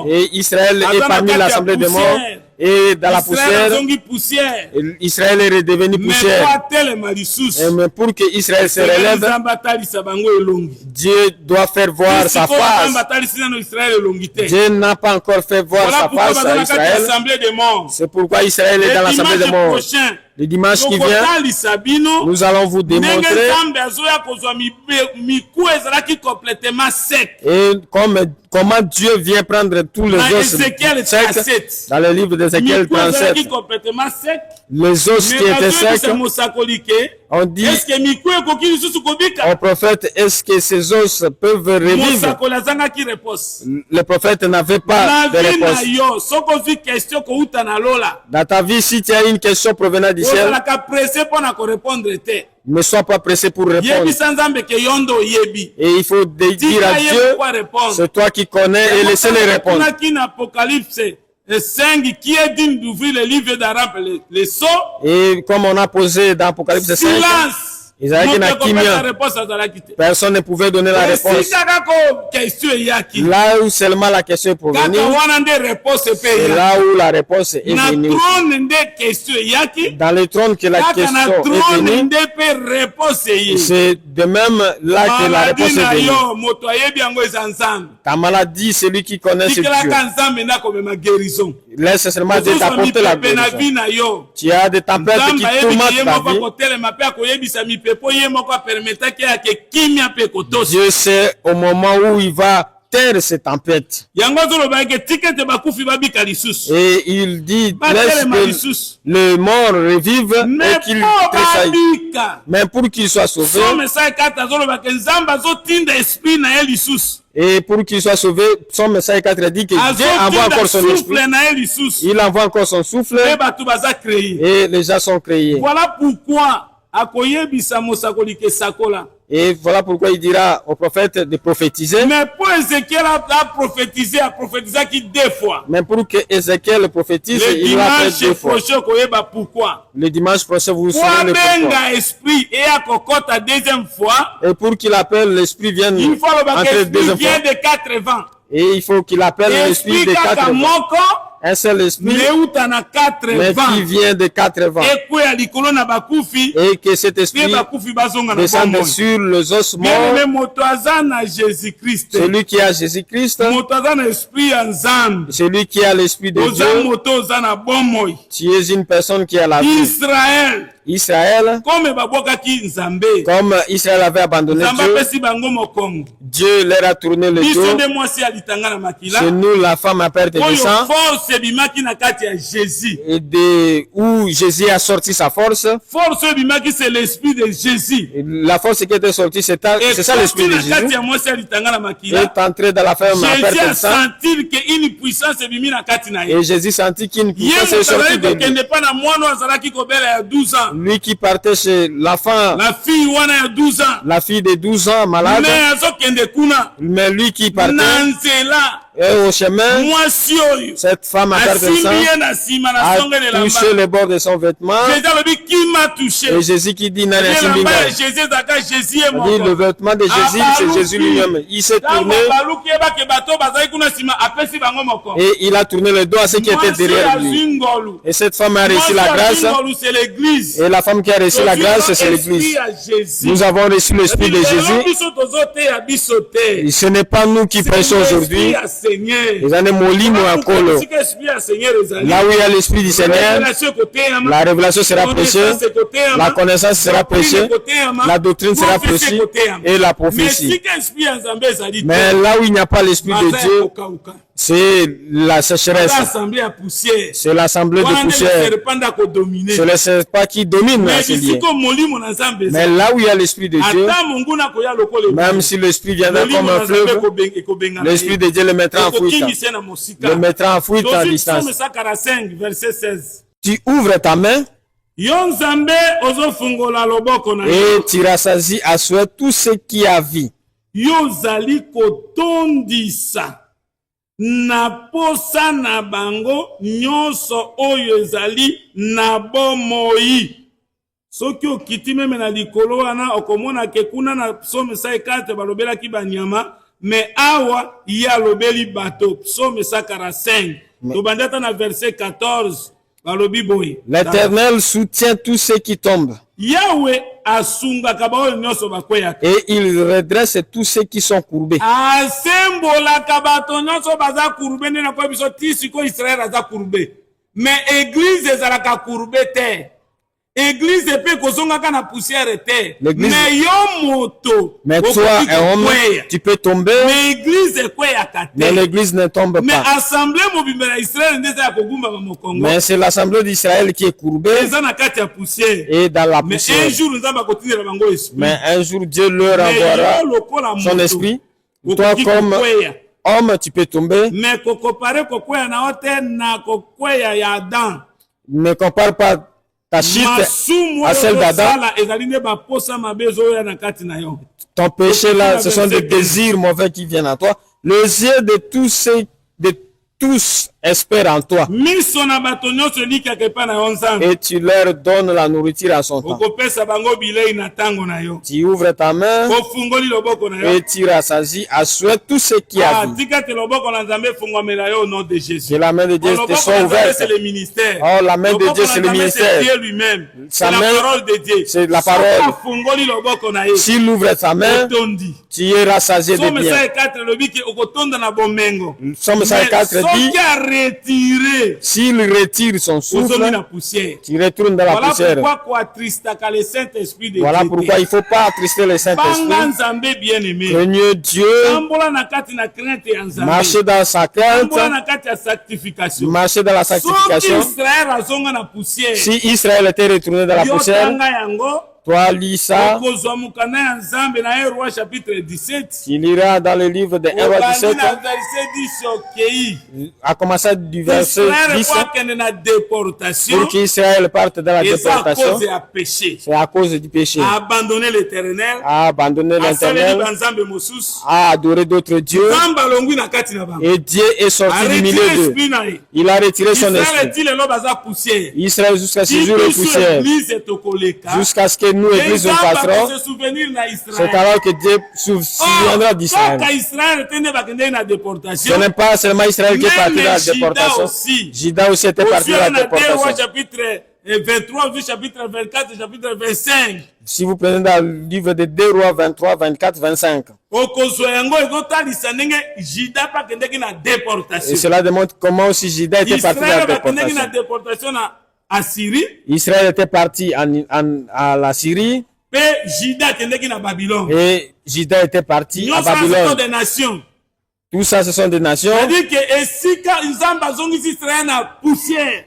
Et Israël est parmi l'assemblée des morts. Et dans la poussière, Israël est redevenu poussière. Mais pour que Israël se relève, Dieu doit faire voir sa face. Dieu n'a pas encore fait voir sa face à Israël. C'est pourquoi Israël est dans l'assemblée des morts. Le dimanche qui vient, nous allons vous démontrer et comment Dieu vient prendre tous les os secs. Dans le livre d'Ézéchiel 37, les os qui étaient secs, on dit au prophète, est-ce que ces os peuvent revivre? Le prophète n'avait pas de réponse. Dans ta vie, si tu as une question provenant du ciel, ne sois pas pressé pour répondre. Et il faut dire à Dieu, c'est toi qui connais, et laissez-les répondre. Qui est digne d'ouvrir le livre d'Arabe, les sceaux. Et comme on a posé dans Apocalypse 5, personne ne pouvait donner la réponse. Là où seulement la question est provenue, c'est là où la réponse est venue. Dans le trône que la question est venue, c'est de même là que la réponse est venue. Ta maladie, c'est lui qui connaît ce Dieu. Laisse seulement Dieu t'apporter la guérison. Tu as des tempêtes qui tourmentent ta vie. Dieu sait au moment où il va taire ces tempêtes. Et il dit, laisse que le mort revive et qu'il tressaille. Mais pour qu'il soit sauvé, et pour qu'il soit sauvé, son message 4 dit que Dieu envoie encore son esprit. Il envoie encore son souffle et les gens sont créés. Voilà pourquoi et voilà pourquoi il dira au prophète de prophétiser. Mais pour Ézéchiel a prophétisé qui deux fois. Mais pour que Ézéchiel prophétise, il va faire deux fois. Pourquoi? Le dimanche prochain, vous saurez le pourquoi. Esprit et à cocotte deuxième fois. Et pour qu'il appelle l'esprit vienne entrer deuxième fois. De 80. Et il faut qu'il appelle l'esprit de 80. Un seul esprit, mais qui vient de 80. Et que cet esprit descende sur les os morts. Celui qui a Jésus-Christ, celui qui a l'esprit de Dieu, tu es une personne qui a la vie. Israël, comme Israël avait abandonné Dieu leur a tourné le dos. C'est nous, la femme à perte de sang, et où Jésus a sorti sa force. C'est l'esprit de Jésus. La force qui était sortie, c'est ça l'esprit de Jésus. Est entré dans la femme à perte de sang. Et Jésus sentit qu'une puissance est sortie de lui. Lui qui partait chez l'enfant, la fille de 12 ans malade, mais lui qui partait et au chemin, cette femme à perte de sang a touché le bord de son vêtement. Et Jésus qui dit, le vêtement de Jésus, c'est Jésus lui-même. Il s'est tourné et il a tourné le dos à ceux qui étaient derrière lui. Et cette femme a reçu la grâce. Et la femme qui a reçu la grâce, c'est l'Église. Nous avons reçu l'Esprit de Jésus. Et ce n'est pas nous qui prêchons aujourd'hui. Là où il y a l'Esprit du Seigneur, la révélation sera prêchée, la connaissance sera prêchée, la doctrine sera prêchée et la prophétie. Mais là où il n'y a pas l'Esprit de Dieu, c'est la sécheresse. C'est l'assemblée de poussière. C'est le serpent qui domine l'assemblée. Mais là où il y a l'Esprit de Dieu, même si l'Esprit viendra comme un fleuve, l'Esprit de Dieu le mettra en fuite. Le mettra en fuite en distance. Tu ouvres ta main et tu rassasies à souhait tout ce qui a vie. Na posa na bango nyonso oyo ezali na bomoi. Soki okiti meme na likolo wana okomona ke kuna na psaume 54 balobelaki banyama, mais awa ya lobeli bato. Psaume 45 tobandata na verset 14 balobi boye. L'Éternel soutient tous ceux qui tombent. Yahweh asungaka baoyo nyonso bakweyaka. Et il redresse tous ceux qui sont courbés. Asembolaka bato nyonso baza kurbe nde na kwa biso ti siko Israël aza kurbe. Mais église ezalaka kurbe te. Église epe kozongaka na poussière te. Mais yo moto. Mais toi, un homme, tu peux tomber. Mais église ekweyaka te. Mais l'église ne tombe pas. Mais assemblée mobimba na Israël nde za kogumba ba mokongo. Mais c'est l'assemblée d'Israël qui est courbée. Eza na kati ya poussière. Et dans la poussière. Mais un jour nzamba kotinela bango esprit. Mais un jour Dieu leur enverra son esprit. Toi comme homme, tu peux tomber. Mais kokopare kokweya na ote na kokweya ya Adam. Ne compare pas ta chute à celle d'Adam. Ton péché là, ce sont des désirs mauvais qui viennent à toi. Les yeux de tous espèrent en toi. Et tu leur donnes la nourriture à son temps. Tu ouvres ta main et tu rassasies à souhait tout ce qui a vie. Que la main de Dieu te soit ouverte. Oh, la main de Dieu, c'est le ministère. Sa main, c'est la parole. S'il ouvre sa main, tu es rassasié de bien. Somme 54 dit, s'il retire son souffle, tu retournes dans la poussière. Voilà pourquoi il ne faut pas attrister le Saint-Esprit. Craignez Dieu, marchez dans sa crainte, marchez dans la sanctification. Si Israël était retourné dans la poussière, toi, lis ça. Il ira dans le livre de 1 roi 17. À commencer du verset 10. Pour qu'Israël parte dans la déportation. C'est à cause du péché. A abandonné l'Éternel. A abandonné l'Éternel. A adoré d'autres dieux. Et Dieu est sorti du milieu d'eux. Il a retiré son esprit. Israël jusqu'à ce jour est poussière. Jusqu'à ce que nous, Église, nous passerons. C'est alors que Dieu se souviendra d'Israël. Ce n'est pas seulement Israël qui est parti dans la déportation. Juda aussi était parti dans la déportation. 23, chapitre 24, chapitre 25. Si vous prenez dans le livre de 2 Rois 23, 24, 25. Et cela démontre comment aussi Juda était parti dans la déportation. Syrie. Israël était parti à la Syrie. Et Juda était na Babylone. Et Juda était parti à Babylone. Des nations. Tout ça, ce sont des nations. C'est-à-dire que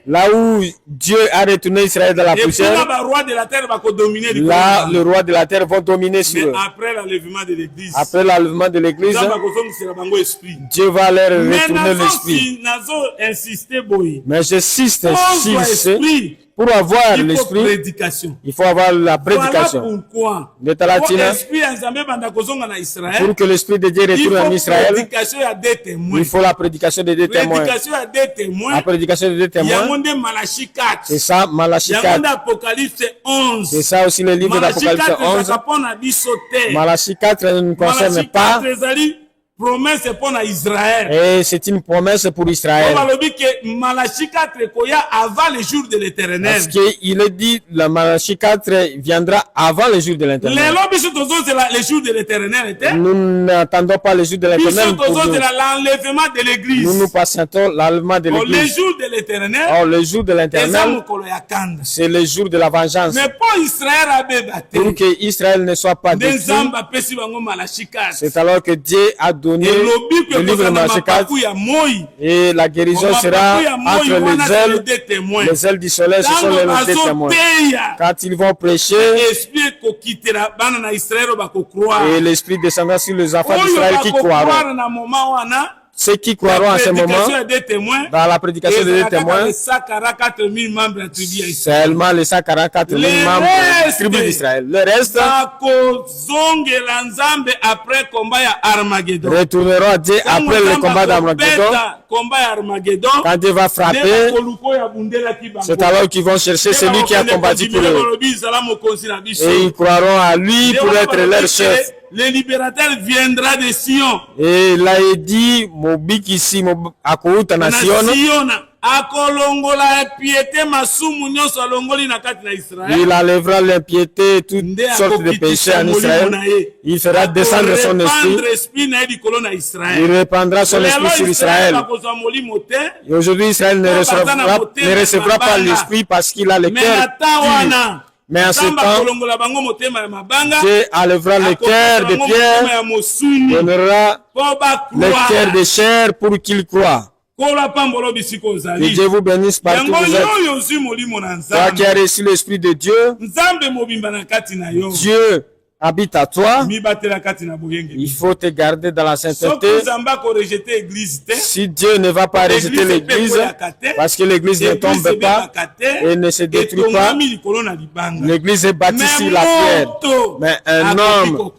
là où Dieu a retourné Israël dans la poussière, là, le roi de la terre va dominer sur eux. Après l'enlèvement de l'église, Dieu va leur retourner l'esprit. Mais j'insiste, pour avoir l'esprit, il faut avoir la prédication. Pourquoi? Pour que l'esprit de Dieu retourne en Israël, il faut la prédication de deux témoins. La prédication de deux témoins. C'est ça, Malachie 4. C'est ça aussi le livre d'Apocalypse 11. Malachie 4 ne nous concerne pas. Promesse pour Israël. Et c'est une promesse pour Israël. Malachie 4 avant le jour de l'Éternel. Parce qu'il est dit, la Malachie 4 viendra avant le jour de l'Éternel. Le jour de l'Éternel était. Nous n'attendons pas le jour de l'Éternel. L'enlèvement de l'église. Nous patientons l'enlèvement de l'église. Le jour de l'Éternel. Or, le jour de l'Éternel, c'est le jour de la vengeance. Mais pour Israël, pour que Israël ne soit pas détruit, c'est alors que Dieu a donné le livre de Malachie 4 et la guérison sera entre les ailes du soleil, ce sont les deux témoins. Quand ils vont prêcher, et l'esprit descendra sur les enfants d'Israël qui croiront. Ceux qui croiront à ce moment, dans la prédication des deux témoins, seulement les 144 000 membres de la tribu d'Israël. Le reste retourneront à Dieu après le combat d'Armageddon. Quand Dieu va frapper, c'est alors qu'ils vont chercher celui qui a combattu pour eux. Et ils croiront à lui pour être leur chef. Le libérateur viendra de Sion. Et là il dit, Mobikisi akouta na Sion. Il enlèvera l'impiété, toutes sortes de péchés en Israël. Il fera descendre son esprit. Il répandra son esprit sur Israël. Et aujourd'hui, Israël ne recevra pas l'esprit parce qu'il a le cœur pur. Mais en ce temps, Dieu enlèvera le cœur de Pierre, donnera le cœur de chair pour qu'il croie. Que Dieu vous bénisse partout où vous êtes. Toi qui as reçu l'esprit de Dieu, Dieu habite à toi. Il faut te garder dans la sainteté. Si Dieu ne va pas rejeter l'église, parce que l'église ne tombe pas et ne se détruit pas, l'église est bâtie sur la pierre. Mais un homme,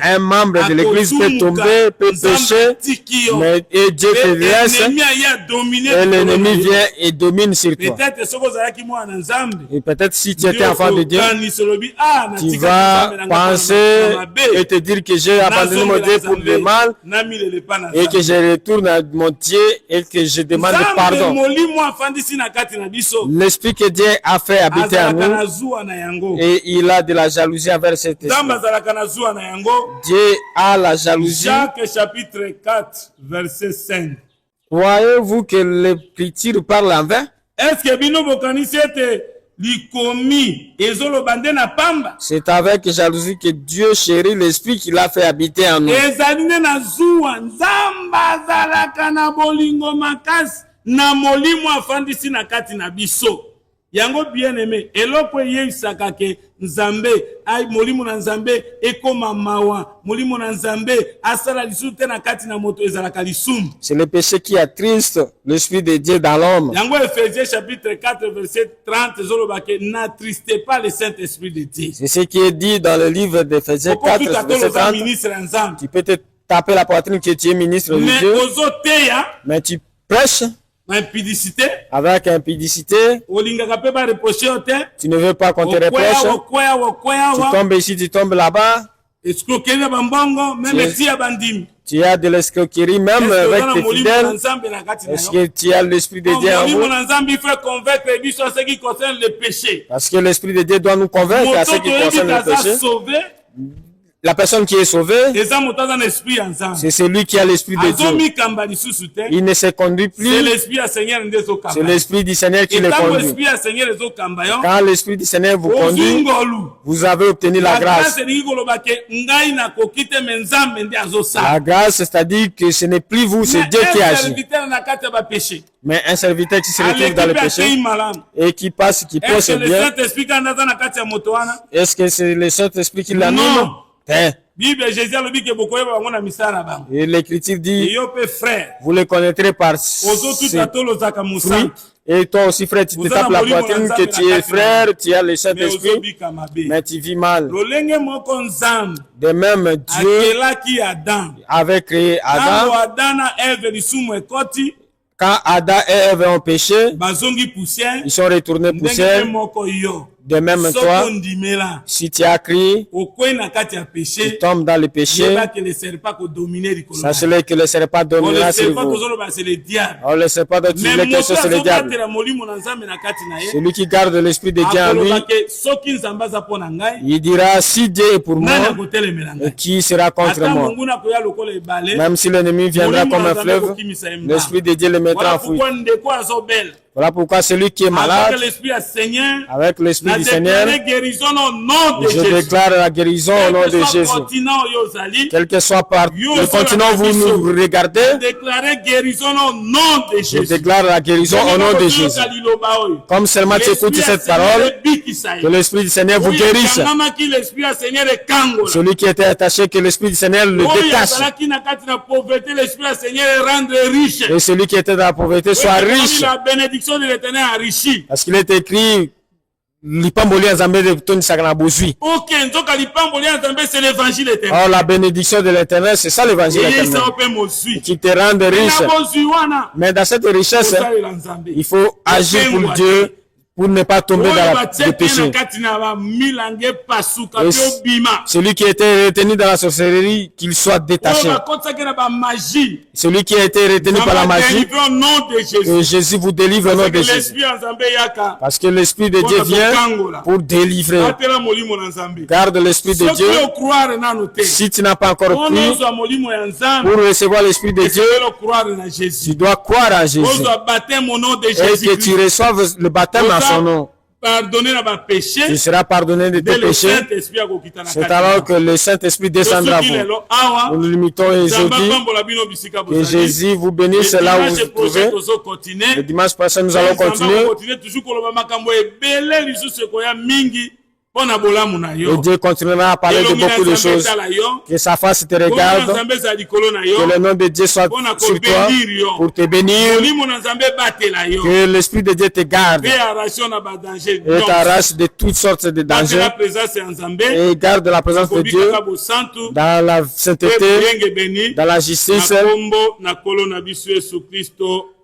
un membre de l'église peut tomber, peut pécher, mais et Dieu te laisse, et l'ennemi vient et domine sur toi. Et peut-être si tu étais enfant de Dieu, tu vas penser et te dire que j'ai abandonné mon Dieu pour le mal et que je retourne à mon Dieu et que je demande pardon. L'esprit que Dieu a fait habiter en nous et il a de la jalousie envers cet esprit. Dieu a la jalousie. Jacques chapitre 4 verset 5. Croyez-vous que l'écriture parle en vain? Est-ce que bino bokanisi ete c'est avec jalousie que Dieu chérit l'esprit qu'il a fait habiter en nous. Yango bien aimé, eloko yeisaka ke Nzambe ay molimo na Nzambe ekoma mawa, molimo na Nzambe asala lisute na kati na moto ezalaka lisumu. C'est le péché qui attriste l'esprit de Dieu dans l'homme. Yango Ephésiens chapitre 4 verset 30 zolobake n'attristez pas le Saint-Esprit de Dieu. C'est ce qui est dit dans le livre d'Éphésiens 4 verset 30. Tu peux te taper la poitrine que tu es ministre de Dieu. Mais tu prêches avec impudicité. Tu ne veux pas qu'on te reproche. Tu tombes ici, tu tombes là-bas. Tu as de l'escroquerie même avec tes fidèles. Est-ce que tu as l'esprit de Dieu en vous? Parce que l'esprit de Dieu doit nous convaincre à ce qui concerne le péché. la personne qui est sauvée, c'est celui qui a l'esprit de Dieu. Il ne se conduit plus. C'est l'esprit du Seigneur qui le conduit. Quand l'esprit du Seigneur vous conduit, vous avez obtenu la grâce. La grâce, c'est-à-dire que ce n'est plus vous, c'est Dieu qui agit. Mais un serviteur qui se retrouve dans le péché et qui passe, qui pense bien, est-ce que c'est le Saint-Esprit qui l'anime? Et l'Écriture dit, vous le connaîtrez par ses fruits. Et toi aussi, frère, tu te tapes la poitrine que tu es frère, tu as le Saint-Esprit, mais tu vis mal. De même, Dieu avait créé Adam. Quand Adam et Ève ont péché, ils sont retournés poussière. De même, toi, si tu as crié, tu tombes dans le péché. Sachez que le serpent dominera sur vous. On le serpent dont tu voulais que c'est le diable. Celui qui garde l'esprit de Dieu en lui, il dira, si Dieu est pour moi, qui sera contre moi? Même si l'ennemi viendra comme un fleuve, l'esprit de Dieu le mettra en fuite. Voilà pourquoi celui qui est malade, avec l'esprit du Seigneur, je déclare la guérison au nom de Jésus. Quel que soit par le continent où vous nous regardez, je déclare la guérison au nom de Jésus. Comme seulement tu écoutes cette parole, que l'esprit du Seigneur vous guérisse. Celui qui était attaché, que l'esprit du Seigneur le détache. Et celui qui était dans la pauvreté soit riche. Parce qu'il est écrit, l'ipamboli nzambe de tonisaka na bozwi. C'est l'évangile éternel. Or la bénédiction de l'Éternel, c'est ça l'évangile éternel. Qui te rende riche. Mais dans cette richesse, il faut agir pour Dieu, pour ne pas tomber dans le péché. Celui qui était retenu dans la sorcellerie, qu'il soit détaché. Celui qui a été retenu par la magie, que Jésus vous délivre au nom de Jésus. Parce que l'Esprit de Dieu vient pour délivrer. Garde l'Esprit de Dieu. Si tu n'as pas encore cru, pour recevoir l'Esprit de Dieu, tu dois croire en Jésus. Et que tu reçoives le baptême en son nom. Tu seras pardonné de tes péchés. C'est alors que le Saint-Esprit descendra à vous. Nous nous limitons aujourd'hui. Que Jésus vous bénisse là où vous vous trouvez. Le dimanche prochain, nous allons continuer. Et Dieu continuera à parler de beaucoup de choses. Que sa face te regarde. Que le nom de Dieu soit sur toi pour te bénir. Que l'Esprit de Dieu te garde. Et t'arrache de toutes sortes de dangers. Et garde la présence de Dieu dans la sainteté, dans la justice.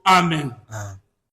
Amen.